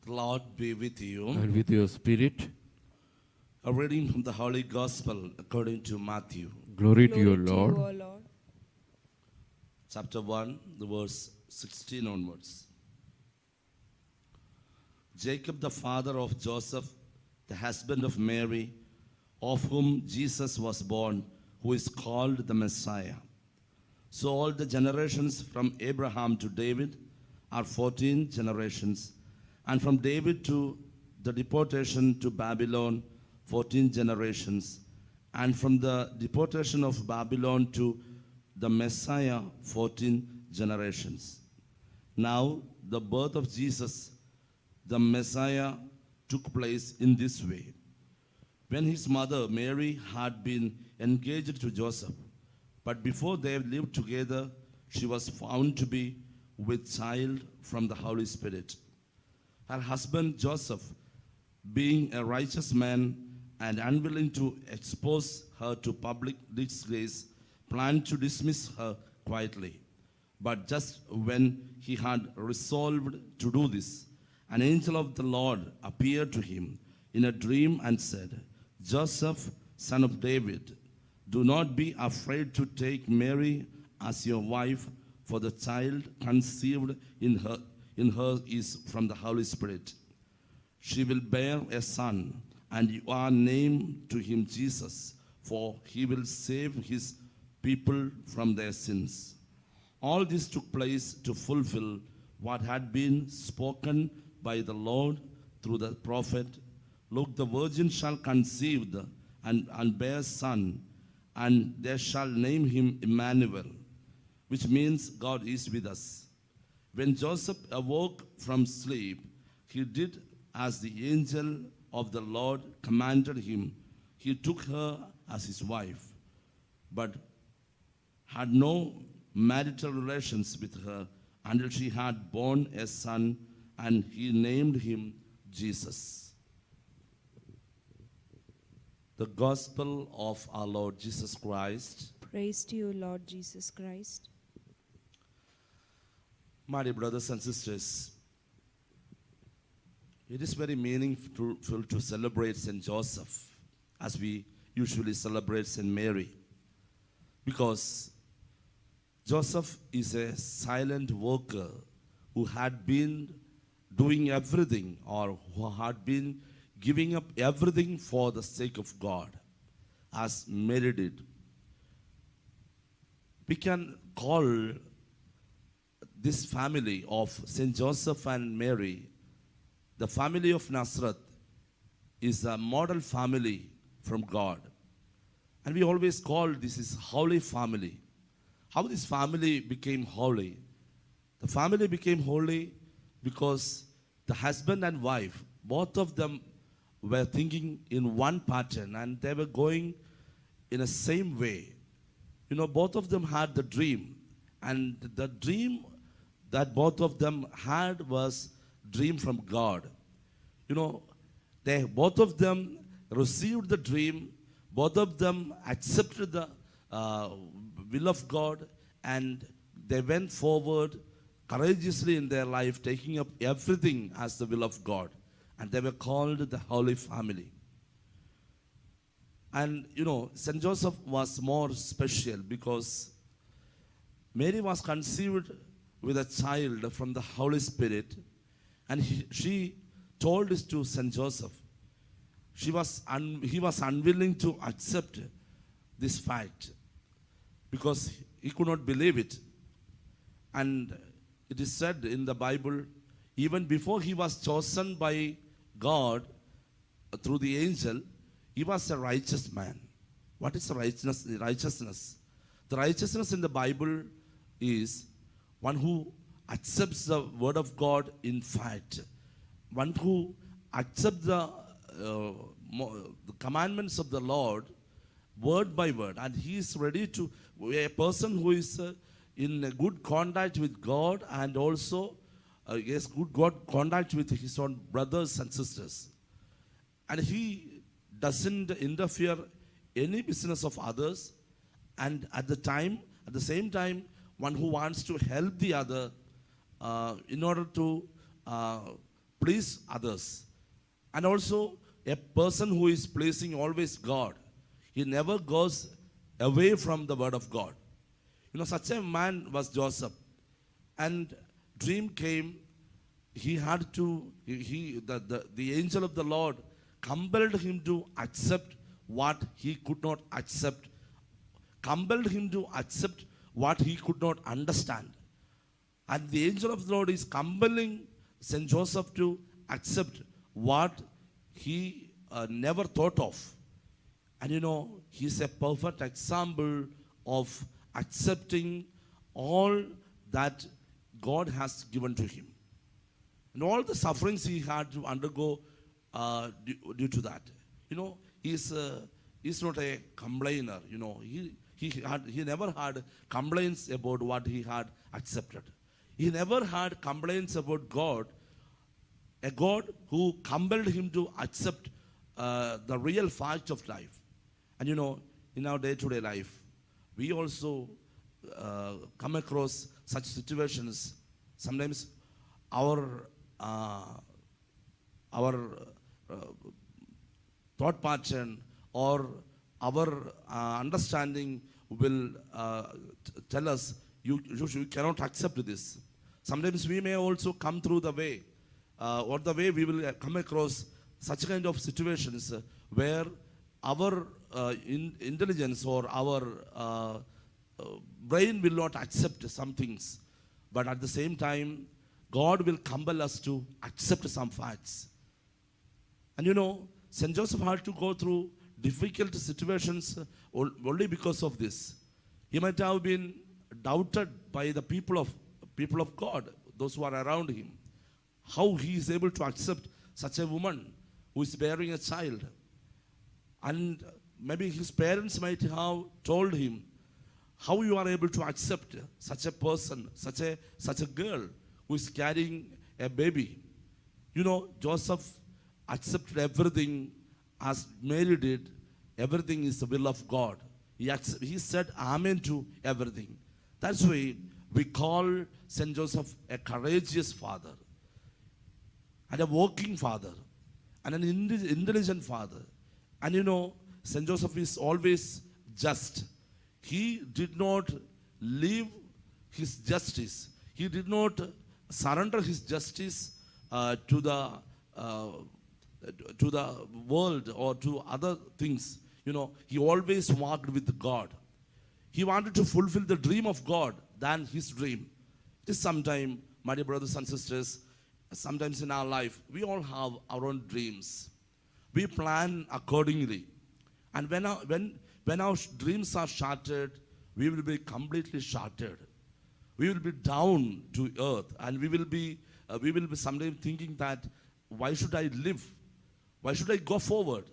The Lord be with you. and with your spirit. A reading from the Holy Gospel according to Matthew, Glory to Glory you, to Lord. you, O Lord. chapter 1, the verse 16 onwards. Jacob, the father of Joseph, the husband of Mary, of whom Jesus was born, who is called the Messiah. So all the generations from Abraham to David are 14 generations, and from David to the deportation to Babylon, 14 generations, and from the deportation of Babylon to the Messiah, 14 generations. Now, the birth of Jesus, the Messiah, took place in this way. When his mother Mary had been engaged to Joseph, but before they lived together, she was found to be with child from the Holy Spirit. Her husband Joseph, being a righteous man and unwilling to expose her to public disgrace, planned to dismiss her quietly. But just when he had resolved to do this, an angel of the Lord appeared to him in a dream and said, Joseph, son of David, do not be afraid to take Mary as your wife, for the child conceived in her is from the Holy Spirit. She will bear a son, and you are named to him Jesus, for he will save his people from their sins. All this took place to fulfill what had been spoken by the Lord through the prophet. Look, the virgin shall conceive and bear a son, and they shall name him Emmanuel, which means God is with us. When Joseph awoke from sleep, he did as the angel of the Lord commanded him. He took her as his wife, but had no marital relations with her until she had borne a son, and he named him Jesus. The Gospel of our Lord Jesus Christ. Praise to you, Lord Jesus Christ. My dear brothers and sisters, it is very meaningful to celebrate St. Joseph as we usually celebrate St. Mary, because Joseph is a silent worker who had been doing everything, or who had been giving up everything for the sake of God, as Mary did. We can call this family of St. Joseph and Mary, the family of Nazareth, is a model family from God. And we always call this is holy family. How this family became holy? The family became holy because the husband and wife, both of them were thinking in one pattern, and they were going in the same way. You know, both of them had the dream, and the dream that both of them had was dream from God. You know, they both of them received the dream, both of them accepted the will of God, and they went forward courageously in their life, taking up everything as the will of God. And they were called the Holy Family. And you know, St. Joseph was more special because Mary was conceived with a child from the Holy Spirit, and she told this to St. Joseph. He was unwilling to accept this fact because he could not believe it. And it is said in the Bible, even before he was chosen by God through the angel, he was a righteous man. What is righteousness? The righteousness in the Bible is one who accepts the word of God in fact, one who accepts the commandments of the Lord word by word, and he is ready to, a person who is in a good contact with God, and also yes, good God contact with his own brothers and sisters. And he doesn't interfere any business of others, and at the same time, one who wants to help the other in order to please others. And also, a person who is pleasing always God, he never goes away from the word of God. You know, such a man was Joseph. And dream came, he had to, the angel of the Lord compelled him to accept what he could not accept, compelled him to accept what he could not understand. And the angel of the Lord is compelling St. Joseph to accept what he never thought of. And you know, he's a perfect example of accepting all that God has given to him. And all the sufferings he had to undergo due to that. You know, he's not a complainer. You know, he never had complaints about what he had accepted. He never had complaints about God, a God who compelled him to accept the real fact of life. And you know, in our day-to-day life, we also come across such situations. Sometimes our thought pattern or our understanding will tell us you cannot accept this. Sometimes we may also come through the way or the way we will come across such kind of situations where our intelligence or our brain will not accept some things, but at the same time God will compel us to accept some facts. And you know, St. Joseph had to go through difficult situations only because of this. He might have been doubted by the people of God, those who are around him. How he is able to accept such a woman who is bearing a child. And maybe his parents might have told him, how you are able to accept such a person, such a girl who is carrying a baby. You know, Joseph accepted everything as Mary did. Everything is the will of God. He said amen to everything. That's why we call St. Joseph a courageous father and a working father and an intelligent father. And you know, St. Joseph is always just. He did not leave his justice. He did not surrender his justice to the world or to other things. You know, he always walked with God. He wanted to fulfill the dream of God than his dream. It is sometime, my dear brothers and sisters, sometimes in our life, we all have our own dreams. We plan accordingly. And when our dreams are shattered, we will be completely shattered. We will be down to earth, and we will be sometimes thinking that, why should I live? Why should I go forward?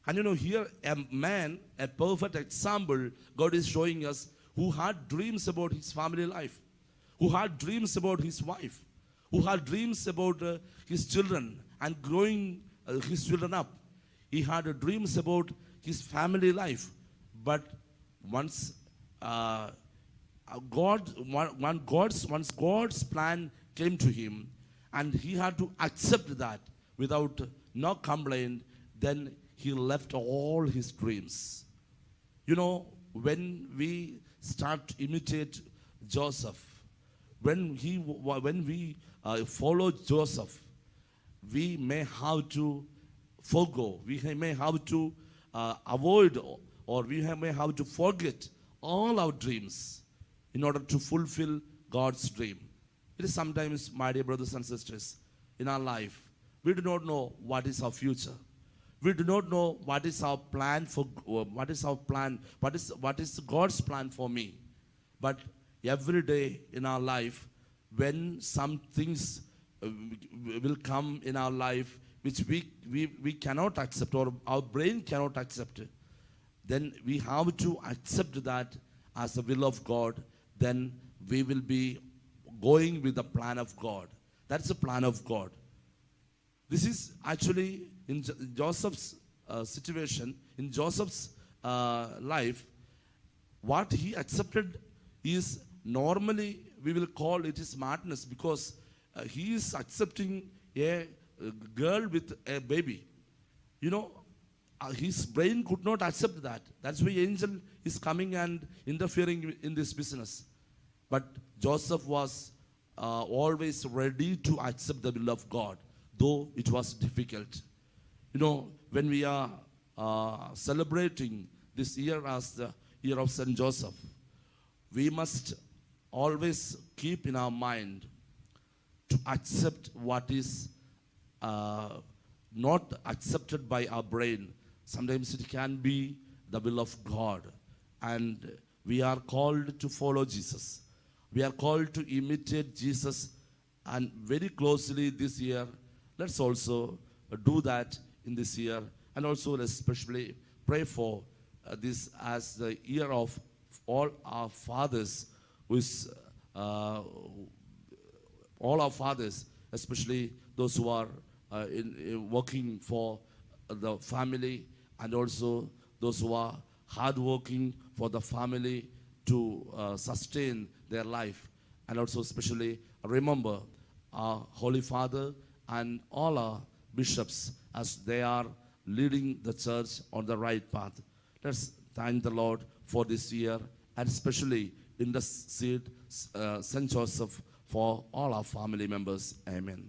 And you know, here a man, a perfect example, God is showing us, who had dreams about his family life, who had dreams about his wife, who had dreams about his children and growing his children up. He had dreams about his family life. But once God's plan came to him, and he had to accept that without no complaint, then he left all his dreams. You know, when we start to imitate Joseph, when we follow Joseph, we may have to forego, we may have to avoid, or we may have to forget all our dreams in order to fulfill God's dream. It is sometimes, my dear brothers and sisters, in our life, we do not know what is our future. We do not know what is our plan for, what is God's plan for me. But every day in our life, when some things will come in our life which we cannot accept, or our brain cannot accept, then we have to accept that as the will of God. Then we will be going with the plan of God. That's the plan of God. This is actually in Joseph's situation, in Joseph's life. What he accepted is, normally we will call it is madness, because he is accepting a girl with a baby. You know, his brain could not accept that. That's why angel is coming and interfering in this business. But Joseph was always ready to accept the will of God, though it was difficult. You know, when we are celebrating this year as the year of Saint Joseph, we must always keep in our mind to accept what is not accepted by our brain. Sometimes it can be the will of God. And we are called to follow Jesus. We are called to imitate Jesus. And very closely this year, let's also do that in this year. And also let's especially pray for this as the year of all our fathers, who is all our fathers, especially those who are working for the family, and also those who are hardworking for the family to sustain their life. And also especially remember our Holy Father and all our bishops as they are leading the church on the right path. Let's thank the Lord for this year, and especially in the seed St. Joseph, for all our family members. Amen.